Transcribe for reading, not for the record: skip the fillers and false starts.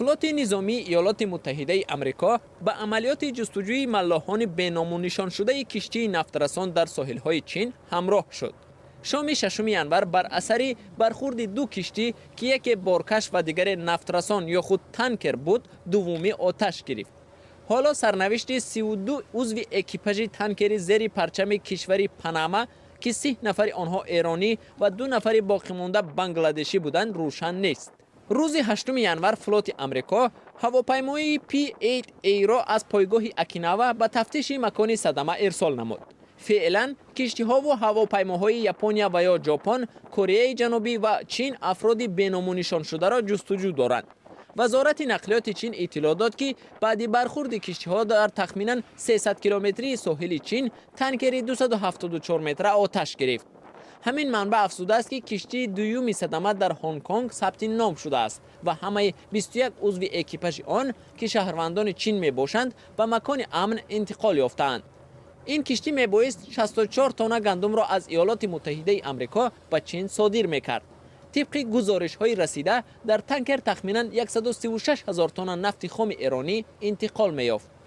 فلوت نظامی ایالات متحده آمریکا به عملیات جستجوی ملاحان بینام و نشان شده کشتی نفترسان در ساحل‌های چین همراه شد. شام 6 ینور بر اثر برخورد دو کشتی که یک بارکش و دیگر نفترسان یا خود تانکر بود، دومی آتش گرفت. حالا سرنوشت 32 عضو اکیپاژ تانکر زیر پرچم کشور پاناما که 3 نفر آنها ایرانی و 2 نفر باقی مانده بنگلادشی بودند روشن نیست. روز 8 ینور فلوت آمریکا هواپیمای P-8A را از پایگاه اوکیناوا به تفتیش مکان صدمه ارسال نمود. فعلا کشتی‌ها و هواپیماهای ژاپن و یا ژاپن، کره جنوبی و چین افراد بینام و نشان شده را جستجو دارند. وزارت نقلیات چین اطلاع داد که بعد برخورد کشتی‌ها در تخمیناً 300 کیلومتری ساحل چین، تانکر 274 متر آتش گرفت. همین منبع افزوده است که کشتی دوم صدمه در هنگ کنگ ثبت نام شده است و همه 21 عضو اکیپاژ آن که شهروندان چین می باشند به مکان امن انتقال یافتند. این کشتی می بایست 64 تن گندم را از ایالات متحده آمریکا به چین صادر می کرد. طبق گزارش های رسیده در تانکر تخمینا 136,000 تن نفت خام ایرانی انتقال می یافت.